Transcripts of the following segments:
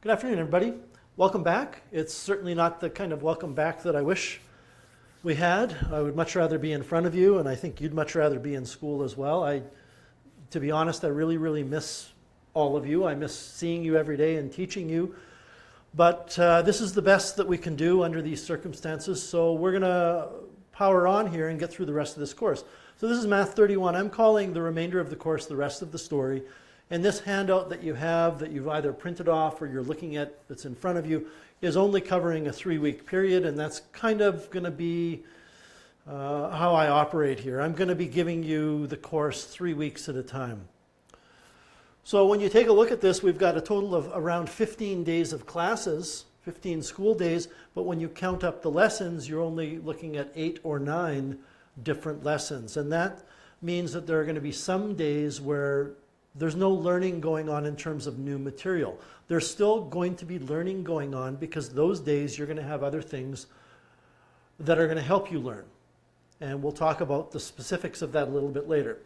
Good afternoon, everybody. Welcome back. It's certainly not the kind of welcome back that I wish we had. I would much rather be in front of you, and I think you'd much rather be in school as well. To be honest, I really miss all of you. I miss seeing you every day and teaching you. But this is the best that we can do under these circumstances, so we're going to power on here and get through the rest of this course. So this is Math 31. I'm calling the remainder of the course the rest of the story. And this handout that you have that you've either printed off or you're looking at that's in front of you is only covering a 3-week period, and that's kind of going to be how I operate here. I'm going to be giving you the course 3 weeks at a time. So when you take a look at this, we've got a total of around 15 days of classes, 15 school days, but when you count up the lessons, you're only looking at 8 or 9 different lessons. And that means that there are going to be some days where there's no learning going on in terms of new material. There's still going to be learning going on because those days you're going to have other things that are going to help you learn. And we'll talk about the specifics of that a little bit later.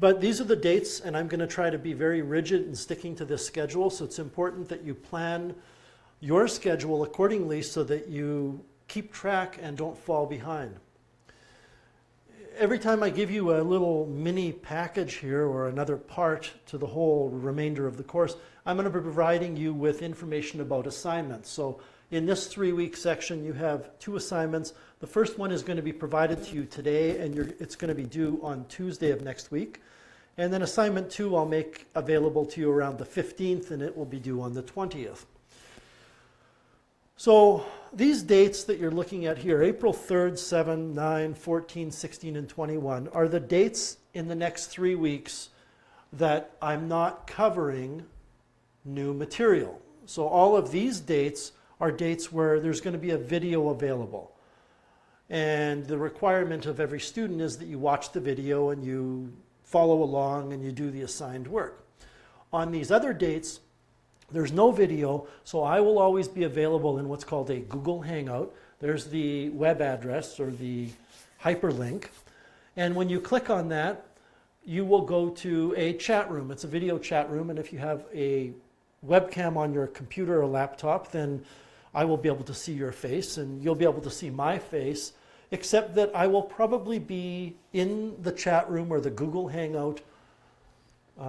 But these are the dates, and I'm going to try to be very rigid in sticking to this schedule, so it's important that you plan your schedule accordingly so that you keep track and don't fall behind. Every time I give you a little mini package here or another part to the whole remainder of the course, I'm going to be providing you with information about assignments. So in this 3-week section, you have 2 assignments. The first one is going to be provided to you today, and it's going to be due on Tuesday of next week. And then assignment 2 I'll make available to you around the 15th, and it will be due on the 20th. So these dates that you're looking at here, April 3rd, 7, 9, 14, 16, and 21, are the dates in the next 3 weeks that I'm not covering new material. So all of these dates are dates where there's going to be a video available. And the requirement of every student is that you watch the video and you follow along and you do the assigned work. On these other dates, there's no video, so I will always be available in what's called a Google Hangout. There's the web address or the hyperlink. And when you click on that, you will go to a chat room. It's a video chat room, and if you have a webcam on your computer or laptop, then I will be able to see your face, and you'll be able to see my face, except that I will probably be in the chat room or the Google Hangout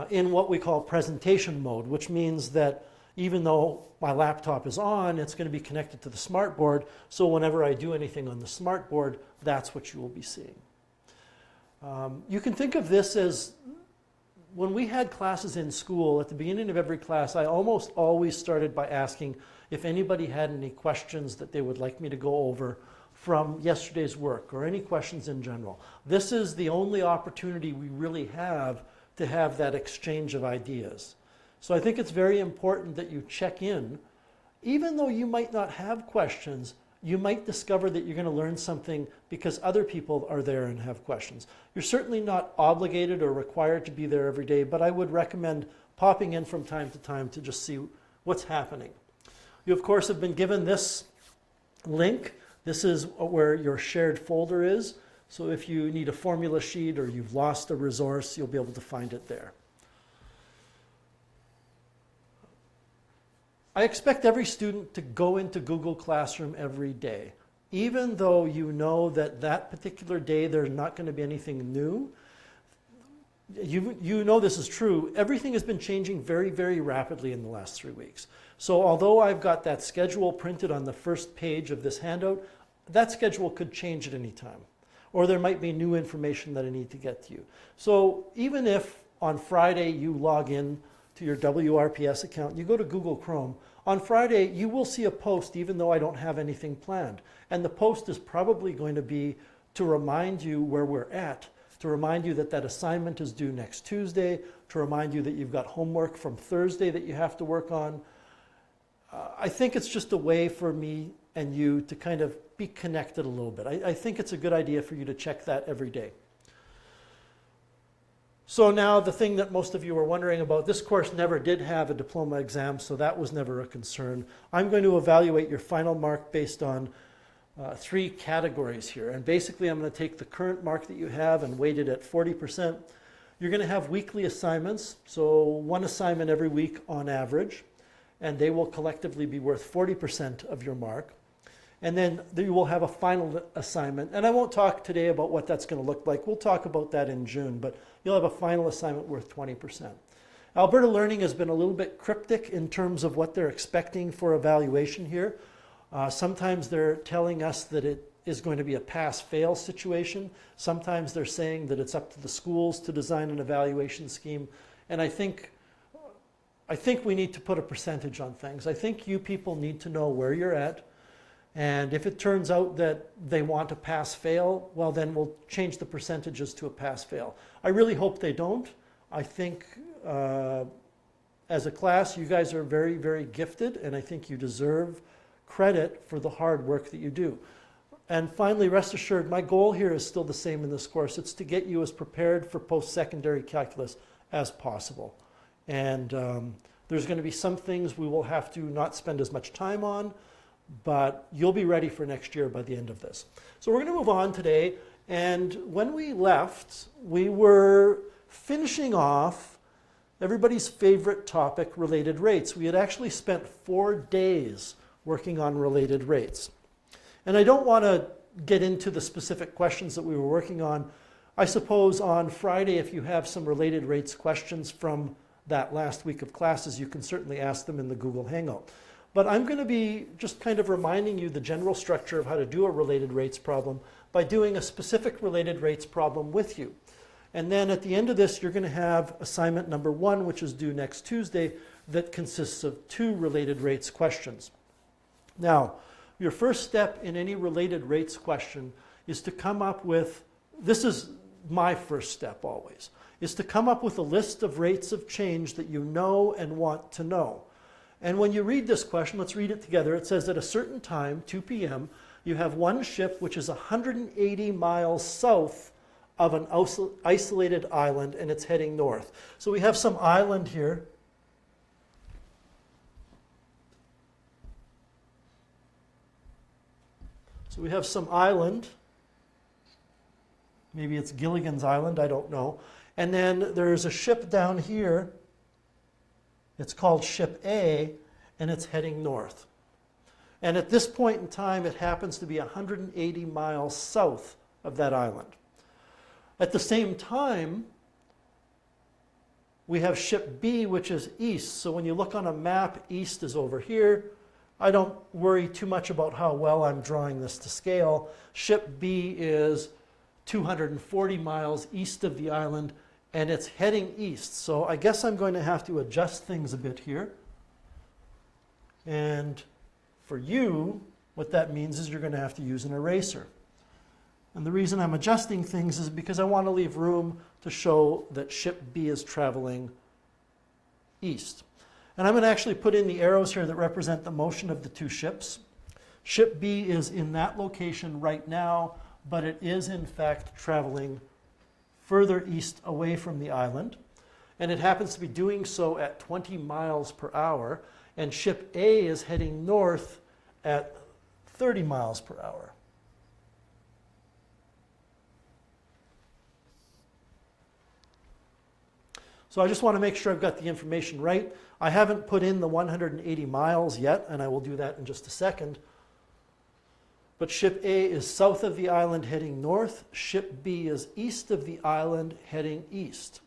in what we call presentation mode, which means that even though my laptop is on, it's going to be connected to the smartboard, so whenever I do anything on the smartboard, that's what you will be seeing. You can think of this as when we had classes in school, at the beginning of every class, I almost always started by asking if anybody had any questions that they would like me to go over from yesterday's work, or any questions in general. This is the only opportunity we really have to have that exchange of ideas. So I think it's very important that you check in. Even though you might not have questions, you might discover that you're going to learn something because other people are there and have questions. You're certainly not obligated or required to be there every day, but I would recommend popping in from time to time to just see what's happening. You, of course, have been given this link. This is where your shared folder is. So if you need a formula sheet or you've lost a resource, you'll be able to find it there. I expect every student to go into Google Classroom every day. Even though you know that that particular day there's not going to be anything new, you know this is true. Everything has been changing very rapidly in the last 3 weeks. So although I've got that schedule printed on the first page of this handout, that schedule could change at any time. Or there might be new information that I need to get to you. So even if on Friday you log in to your WRPS account, you go to Google Chrome, on Friday you will see a post even though I don't have anything planned. And the post is probably going to be to remind you where we're at, to remind you that that assignment is due next Tuesday, to remind you that you've got homework from Thursday that you have to work on. I think it's just a way for me and you to kind of be connected a little bit. I think it's a good idea for you to check that every day. So now the thing that most of you are wondering about, this course never did have a diploma exam, so that was never a concern. I'm going to evaluate your final mark based on 3 categories here. And basically I'm going to take the current mark that you have and weight it at 40%. You're going to have weekly assignments, so 1 assignment every week on average. and they will collectively be worth 40% of your mark. And then you will have a final assignment. And I won't talk today about what that's going to look like. We'll talk about that in June, but you'll have a final assignment worth 20%. Alberta Learning has been a little bit cryptic in terms of what they're expecting for evaluation here. Sometimes they're telling us that it is going to be a pass-fail situation. Sometimes they're saying that it's up to the schools to design an evaluation scheme. And I think we need to put a percentage on things. I think you people need to know where you're at. And if it turns out that they want a pass-fail, well, then we'll change the percentages to a pass-fail. I really hope they don't. I think as a class, you guys are very, very gifted, and I think you deserve credit for the hard work that you do. And finally, rest assured, my goal here is still the same in this course. It's to get you as prepared for post-secondary calculus as possible. And there's going to be some things we will have to not spend as much time on, but you'll be ready for next year by the end of this. So we're going to move on today, and when we left, we were finishing off everybody's favorite topic, related rates. We had actually spent 4 days working on related rates. And I don't want to get into the specific questions that we were working on. I suppose on Friday, if you have some related rates questions from that last week of classes, you can certainly ask them in the Google Hangout. But I'm going to be just kind of reminding you the general structure of how to do a related rates problem by doing a specific related rates problem with you. And then at the end of this, you're going to have assignment number 1, which is due next Tuesday, that consists of 2 related rates questions. Now, your first step in any related rates question is to come up with, this is my first step always, is to come up with a list of rates of change that you know and want to know. And when you read this question, let's read it together. It says at a certain time, 2 p.m., you have one ship which is 180 miles south of an isolated island, and it's heading north. So we have some island here. So we have some island. Maybe it's Gilligan's Island, I don't know. And then there's a ship down here. It's called Ship A, and it's heading north. And at this point in time, it happens to be 180 miles south of that island. At the same time, we have Ship B, which is east. So when you look on a map, east is over here. I don't worry too much about how well I'm drawing this to scale. Ship B is 240 miles east of the island, and it's heading east. So I guess I'm going to have to adjust things a bit here. And for you, what that means is you're going to have to use an eraser. And the reason I'm adjusting things is because I want to leave room to show that Ship B is traveling east. And I'm going to actually put in the arrows here that represent the motion of the 2 ships. Ship B is in that location right now, but it is in fact traveling further east away from the island. And it happens to be doing so at 20 miles per hour. And Ship A is heading north at 30 miles per hour. So I just want to make sure I've got the information right. I haven't put in the 180 miles yet, and I will do that in just a second. But Ship A is south of the island heading north. Ship B is east of the island heading east.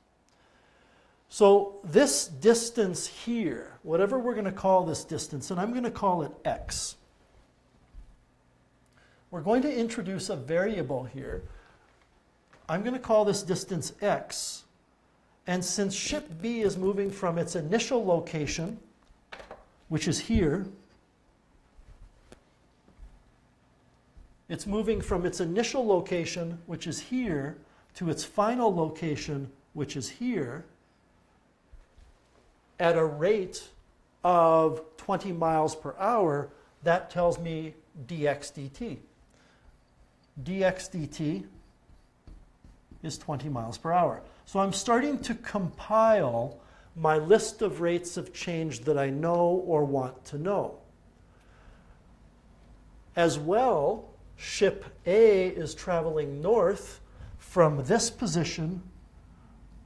So this distance here, whatever we're going to call this distance, and I'm going to call it x. We're going to introduce a variable here. I'm going to call this distance x. And since Ship B is moving from its initial location, which is here, it's moving from its initial location, which is here, to its final location, which is here, at a rate of 20 miles per hour. That tells me dx dt. Dx dt is 20 miles per hour. So I'm starting to compile my list of rates of change that I know or want to know. As well, Ship A is traveling north from this position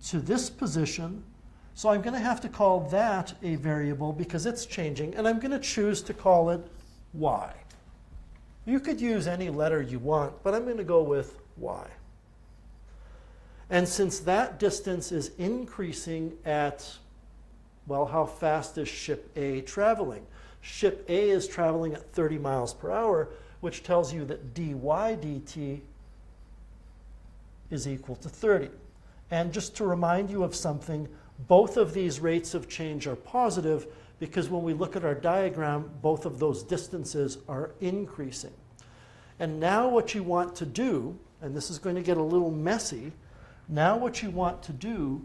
to this position So I'm going to have to call that a variable because it's changing, and I'm going to choose to call it y. You could use any letter you want, but I'm going to go with y. And since that distance is increasing at, well, how fast is ship A traveling? Ship A is traveling at 30 miles per hour, which tells you that dy dt is equal to 30. And just to remind you of something, both of these rates of change are positive because when we look at our diagram, both of those distances are increasing. And now what you want to do, and this is going to get a little messy, now what you want to do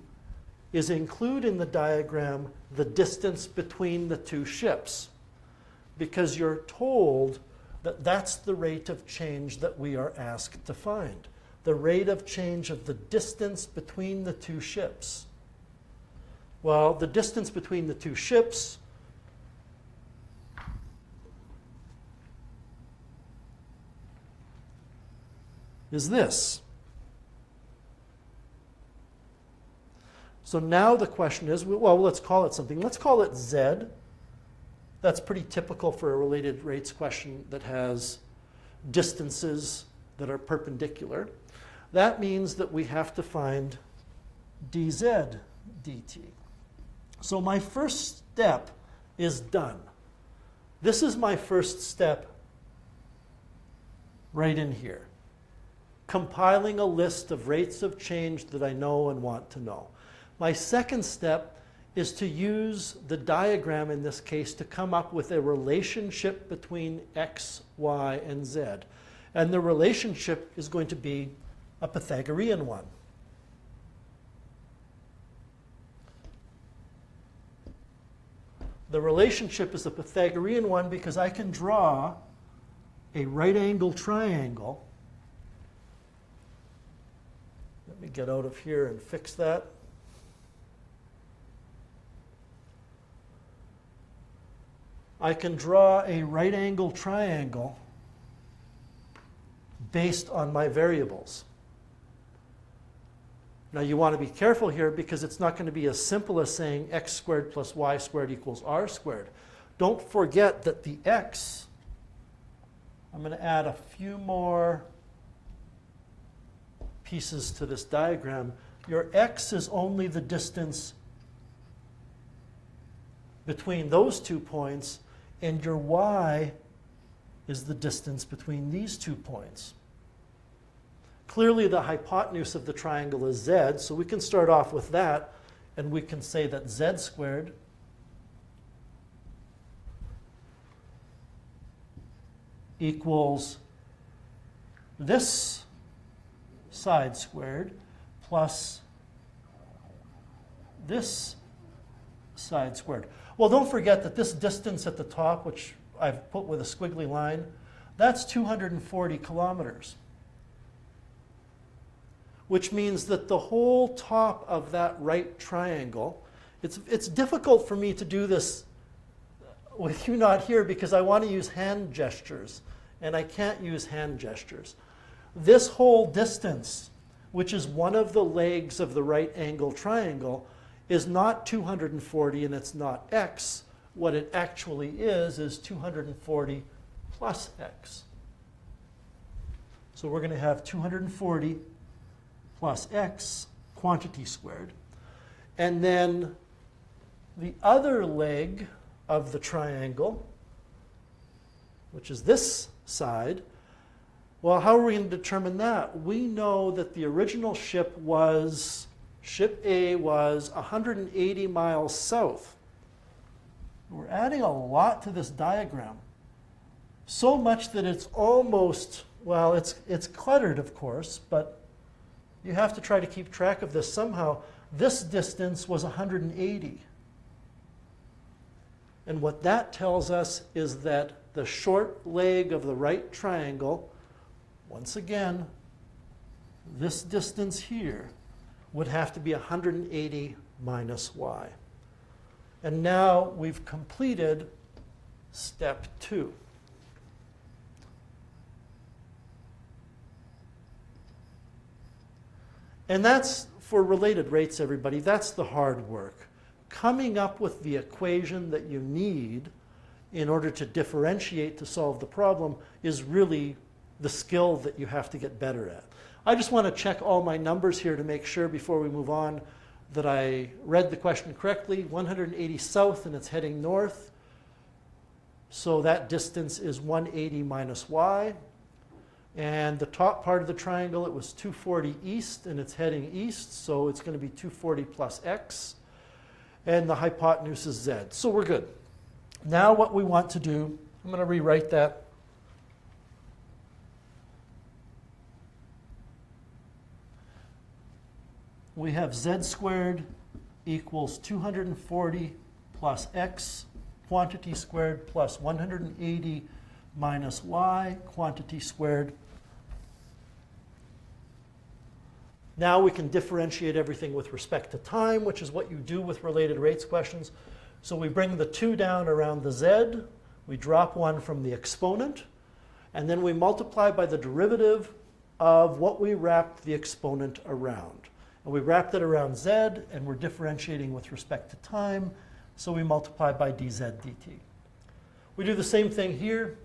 is include in the diagram the distance between the two ships, because you're told that that's the rate of change that we are asked to find. The rate of change of the distance between the two ships. Well, the distance between the two ships is this. So now the question is, well, let's call it something. Let's call it Z. That's pretty typical for a related rates question that has distances that are perpendicular. That means that we have to find dz dt. So my first step is done. This is my first step right in here. Compiling a list of rates of change that I know and want to know. My second step is to use the diagram in this case to come up with a relationship between x, y, and z. And the relationship is going to be a Pythagorean one. The relationship is a Pythagorean one because I can draw a right-angled triangle. Let me get out of here and fix that. I can draw a right-angled triangle based on my variables. Now you want to be careful here because it's not going to be as simple as saying x squared plus y squared equals r squared. Don't forget that the x, I'm going to add a few more pieces to this diagram. Your x is only the distance between those 2 points, and your y is the distance between these 2 points. Clearly the hypotenuse of the triangle is z, so we can start off with that, and we can say that z squared equals this side squared plus this side squared. Well, don't forget that this distance at the top, which I've put with a squiggly line, that's 240 kilometers. Which means that the whole top of that right triangle, it's difficult for me to do this with you not here because I want to use hand gestures, and I can't use hand gestures. This whole distance, which is one of the legs of the right angle triangle, is not 240 and it's not x. What it actually is 240 plus x. So we're going to have 240 plus x, quantity squared. And then the other leg of the triangle, which is this side, well, how are we going to determine that? We know that the original ship A was 180 miles south. We're adding a lot to this diagram. So much that it's almost, well, it's cluttered, of course, but you have to try to keep track of this somehow. This distance was 180. And what that tells us is that the short leg of the right triangle, once again, this distance here, would have to be 180 minus y. And now we've completed step 2. And that's for related rates, everybody. That's the hard work. coming up with the equation that you need in order to differentiate to solve the problem is really the skill that you have to get better at. I just want to check all my numbers here to make sure before we move on that I read the question correctly. 180 south and it's heading north. So that distance is 180 minus y. And the top part of the triangle, it was 240 east and it's heading east. So it's going to be 240 plus x. And the hypotenuse is z. So we're good. Now what we want to do, I'm going to rewrite that. We have z squared equals 240 plus x, quantity squared, plus 180 minus y, quantity squared. Now we can differentiate everything with respect to time, which is what you do with related rates questions. So we bring the 2 down around the z, we drop 1 from the exponent, and then we multiply by the derivative of what we wrapped the exponent around. And we wrapped it around z, and we're differentiating with respect to time, so we multiply by dz dt. We do the same thing here.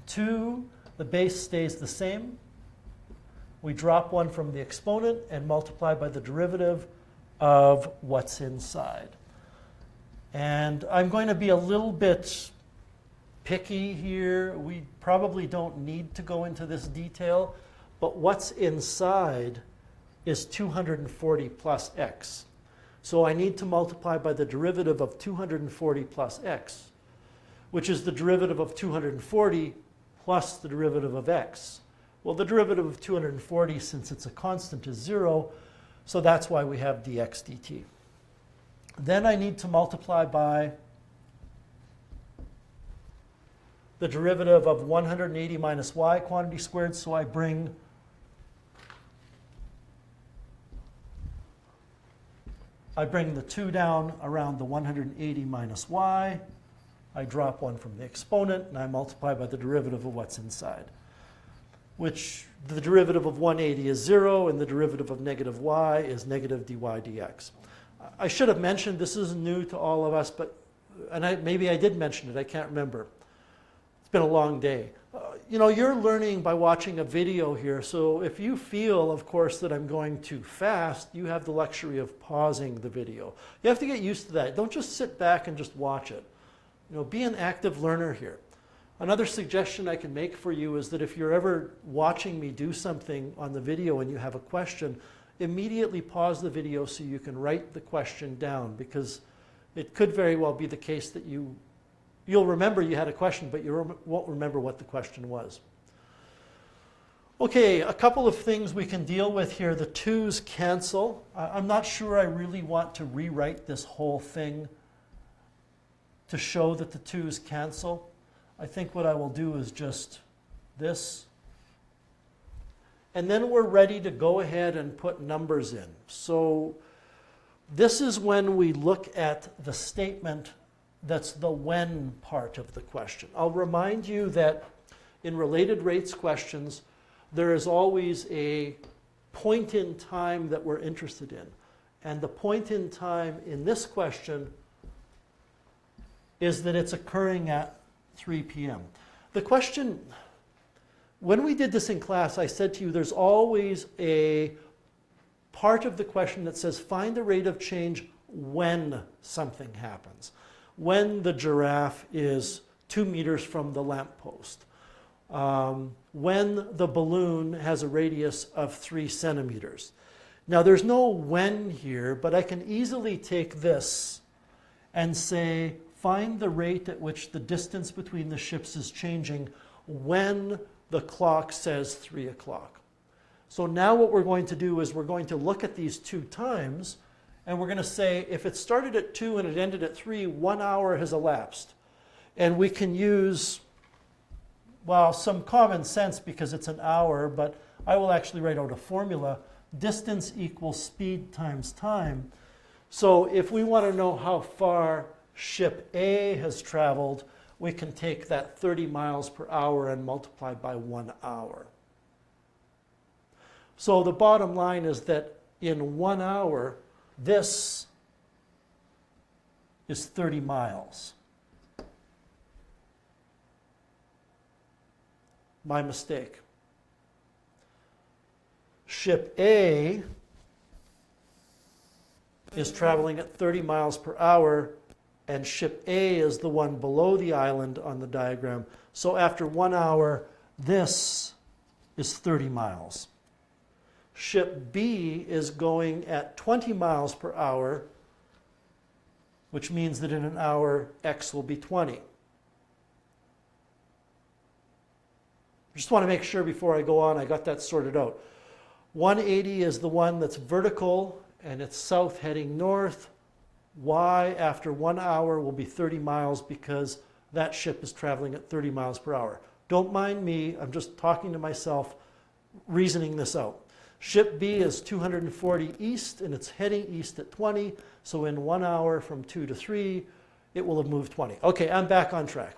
2, the base stays the same. We drop 1 from the exponent and multiply by the derivative of what's inside. And I'm going to be a little bit picky here. We probably don't need to go into this detail, but what's inside is 240 plus x. So I need to multiply by the derivative of 240 plus x, which is the derivative of 240 plus the derivative of x. Well, the derivative of 240, since it's a constant, is 0, so that's why we have dx dt. Then I need to multiply by the derivative of 180 minus y, quantity squared, so I bring the 2 down around the 180 minus y. I drop 1 from the exponent, and I multiply by the derivative of what's inside, which the derivative of 180 is 0, and the derivative of negative y is negative dy dx. I should have mentioned, this is new to all of us, but maybe I did mention it, I can't remember. It's been a long day. You know, you're learning by watching a video here, so if you feel, of course, that I'm going too fast, you have the luxury of pausing the video. You have to get used to that. Don't just sit back and just watch it. You know, be an active learner here. Another suggestion I can make for you is that if you're ever watching me do something on the video and you have a question, immediately pause the video so you can write the question down, because it could very well be the case that you'll remember you had a question, but you won't remember what the question was. Okay, a couple of things we can deal with here. The 2's cancel. I'm not sure I really want to rewrite this whole thing to show that the 2's cancel. I think what I will do is just this. And then we're ready to go ahead and put numbers in. So this is when we look at the statement that's the when part of the question. I'll remind you that in related rates questions, there is always a point in time that we're interested in. And the point in time in this question is that it's occurring at 3 p.m. The question, when we did this in class, I said to you there's always a part of the question that says find the rate of change when something happens. When the giraffe is 2 meters from the lamppost. When the balloon has a radius of 3 centimeters. Now there's no when here, but I can easily take this and say find the rate at which the distance between the ships is changing when the clock says 3 o'clock. So now what we're going to do is we're going to look at these 2 times, and we're going to say if it started at 2 and it ended at 3, 1 hour has elapsed. And we can use, well, some common sense because it's an hour, but I will actually write out a formula. Distance equals speed times time. So if we want to know how far ship A has traveled, we can take that 30 miles per hour and multiply by 1 hour. So the bottom line is that in 1 hour, this is 30 miles. My mistake. Ship A is traveling at 30 miles per hour, and ship A is the one below the island on the diagram. So after 1 hour, this is 30 miles. Ship B is going at 20 miles per hour, which means that in an hour, X will be 20. Just want to make sure before I go on, I got that sorted out. 180 is the one that's vertical, and it's south heading north. Y after 1 hour will be 30 miles because that ship is traveling at 30 miles per hour. Don't mind me, I'm just talking to myself, reasoning this out. Ship B is 240 east, and it's heading east at 20, so in 1 hour from 2 to 3, it will have moved 20. Okay, I'm back on track.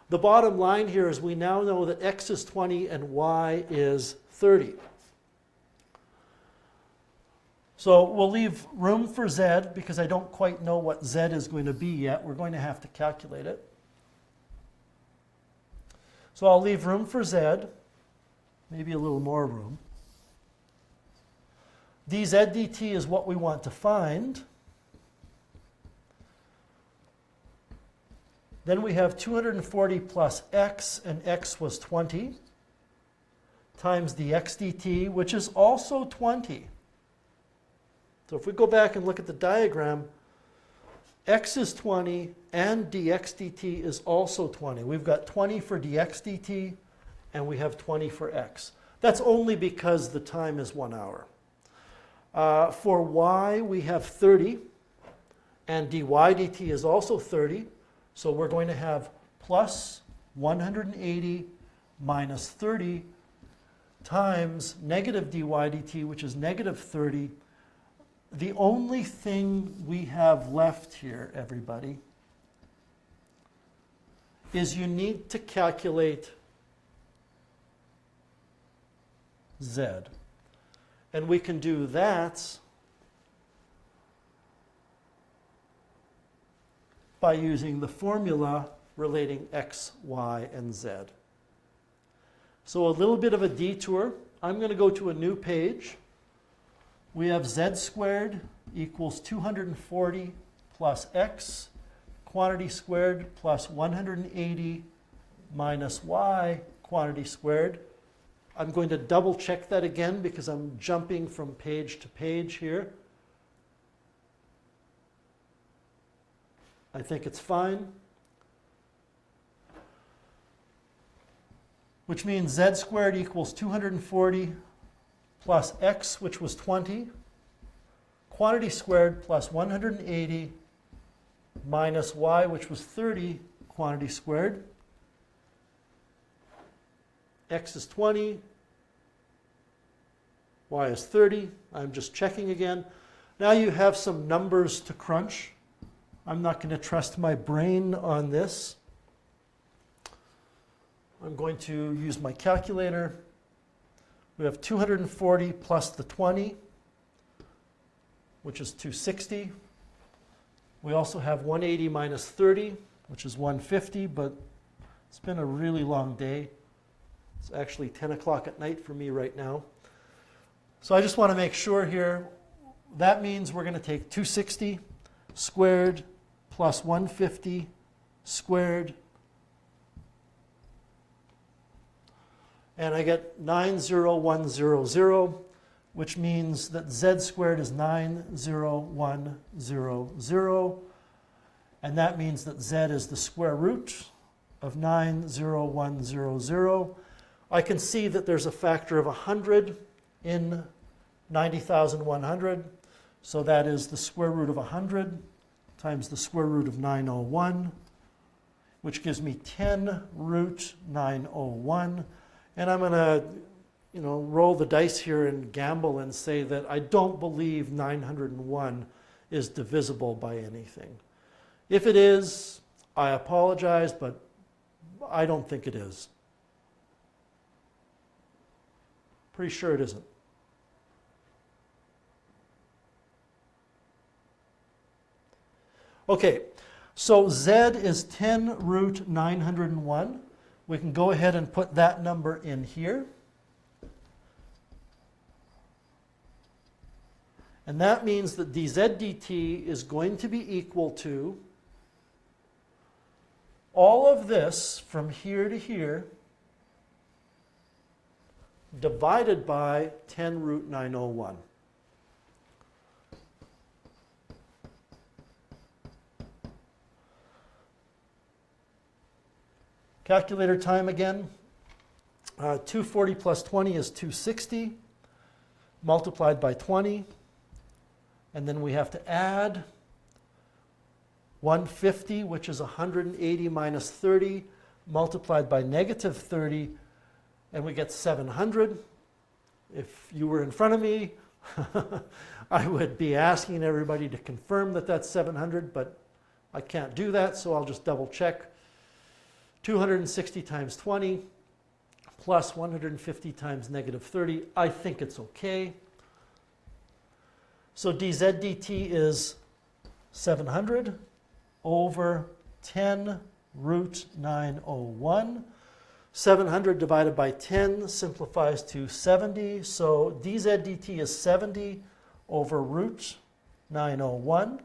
The bottom line here is we now know that X is 20 and Y is 30. So we'll leave room for Z because I don't quite know what Z is going to be yet. We're going to have to calculate it. So I'll leave room for Z, maybe a little more room. dz dt is what we want to find. Then we have 240 plus x, and x was 20, times dx dt, which is also 20. So if we go back and look at the diagram, x is 20 and dx dt is also 20. We've got 20 for dx dt and we have 20 for x. That's only because the time is 1 hour. For y, we have 30 and dy dt is also 30. So we're going to have plus 180 minus 30 times negative dy dt, which is negative 30. The only thing we have left here, everybody, is you need to calculate z. And we can do that by using the formula relating x, y, and z. So a little bit of a detour. I'm going to go to a new page. We have z squared equals 240 plus x, quantity squared, plus 180 minus y, quantity squared. I'm going to double check that again because I'm jumping from page to page here. I think it's fine. Which means z squared equals 240 plus x, which was 20, quantity squared plus 180 minus y, which was 30, quantity squared. X is 20, y is 30. I'm just checking again. Now you have some numbers to crunch. I'm not going to trust my brain on this. I'm going to use my calculator. We have 240 plus the 20, which is 260. We also have 180 minus 30, which is 150, but it's been a really long day. It's actually 10 o'clock at night for me right now. So I just want to make sure here. That means we're going to take 260 squared plus 150 squared. And I get 90100, which means that z squared is 90100. And that means that z is the square root of 90100. I can see that there's a factor of 100 in 90,100. So that is the square root of 100 times the square root of 901, which gives me 10 root 901. And I'm going to, roll the dice here and gamble and say that I don't believe 901 is divisible by anything. If it is, I apologize, but I don't think it is. Pretty sure it isn't. Okay, So Z is 10 root 901. We can go ahead and put that number in here. And that means that dz dt is going to be equal to all of this from here to here divided by 10 root 901. Calculator time again. 240 plus 20 is 260 multiplied by 20. And then we have to add 150, which is 180 minus 30, multiplied by negative 30, and we get 700. If you were in front of me, I would be asking everybody to confirm that that's 700, but I can't do that, so I'll just double check. 260 times 20 plus 150 times negative 30. I think it's okay. So dz dt is 700 over 10 root 901. 700 divided by 10 simplifies to 70. So dz dt is 70 over root 901.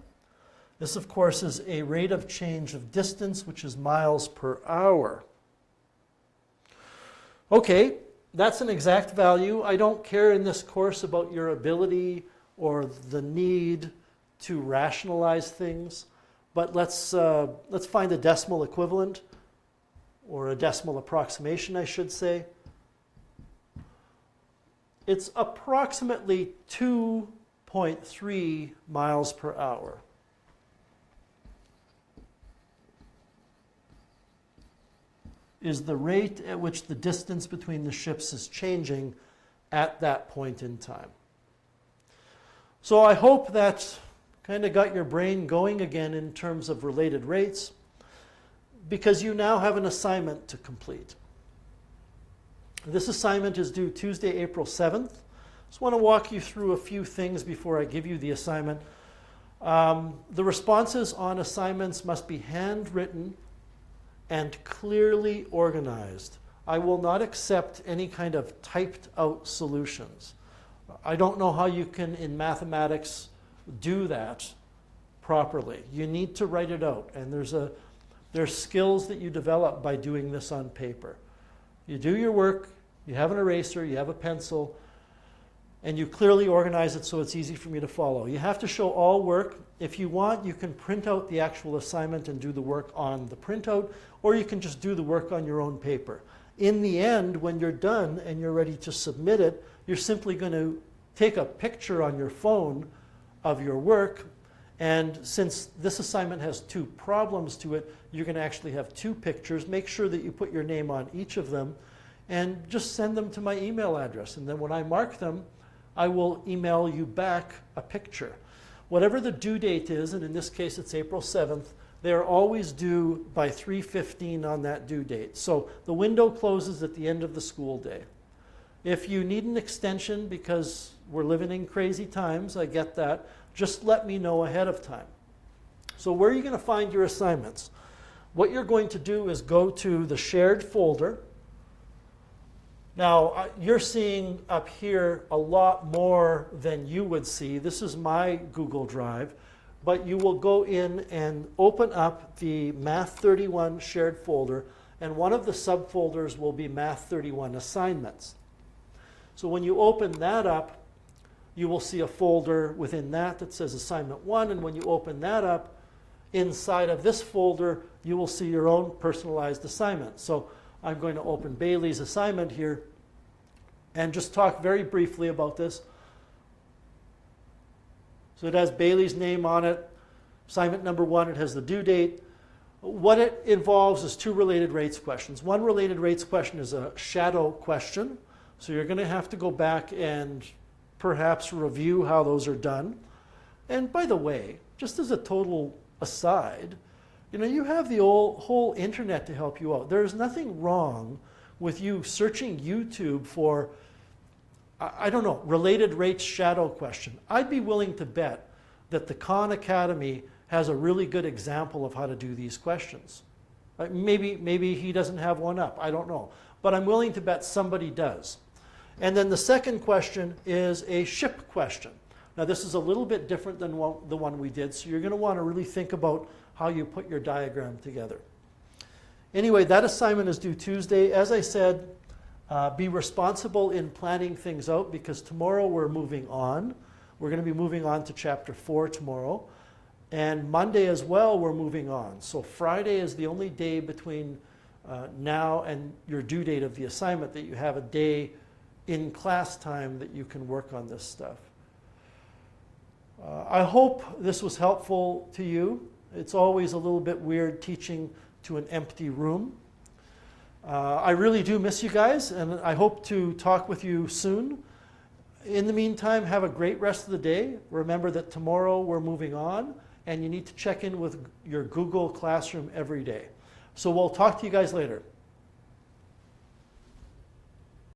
This, of course, is a rate of change of distance, which is miles per hour. Okay, that's an exact value. I don't care in this course about your ability or the need to rationalize things, but let's find a decimal equivalent, or a decimal approximation, I should say. It's approximately 2.3 miles per hour. Is the rate at which the distance between the ships is changing at that point in time. So I hope that kind of got your brain going again in terms of related rates, because you now have an assignment to complete. This assignment is due Tuesday, April 7th. Just want to walk you through a few things before I give you the assignment. The responses on assignments must be handwritten and clearly organized. I will not accept any kind of typed out solutions. I don't know how you can, in mathematics, do that properly. You need to write it out, and there's skills that you develop by doing this on paper. You do your work, you have an eraser, you have a pencil, and you clearly organize it so it's easy for me to follow. You have to show all work. If you want, you can print out the actual assignment and do the work on the printout, or you can just do the work on your own paper. In the end, when you're done and you're ready to submit it, you're simply going to take a picture on your phone of your work, and since this assignment has 2 problems to it, you're going to actually have 2 pictures. Make sure that you put your name on each of them, and just send them to my email address. And then when I mark them, I will email you back a picture. Whatever the due date is, and in this case it's April 7th, they are always due by 3:15 on that due date. So the window closes at the end of the school day. If you need an extension because we're living in crazy times, I get that, just let me know ahead of time. So where are you going to find your assignments? What you're going to do is go to the shared folder. Now, you're seeing up here a lot more than you would see. This is my Google Drive, but you will go in and open up the Math 31 shared folder, and one of the subfolders will be Math 31 assignments. So when you open that up, you will see a folder within that that says Assignment 1, and when you open that up, inside of this folder, you will see your own personalized assignment. So I'm going to open Bailey's assignment here and just talk very briefly about this. So it has Bailey's name on it. Assignment number 1, it has the due date. What it involves is 2 related rates questions. One related rates question is a shadow question. So you're going to have to go back and perhaps review how those are done. And by the way, just as a total aside, you have the whole internet to help you out. There's nothing wrong with you searching YouTube for, I don't know, related rates shadow question. I'd be willing to bet that the Khan Academy has a really good example of how to do these questions. Maybe he doesn't have one up, I don't know. But I'm willing to bet somebody does. And then the second question is a ship question. Now this is a little bit different than the one we did, so you're going to want to really think about how you put your diagram together. Anyway, that assignment is due Tuesday. As I said, be responsible in planning things out, because tomorrow we're moving on. We're going to be moving on to chapter 4 tomorrow. And Monday as well, we're moving on. So Friday is the only day between now and your due date of the assignment that you have a day in class time that you can work on this stuff. I hope this was helpful to you. It's always a little bit weird teaching to an empty room. I really do miss you guys, and I hope to talk with you soon. In the meantime, have a great rest of the day. Remember that tomorrow we're moving on, and you need to check in with your Google Classroom every day. So we'll talk to you guys later.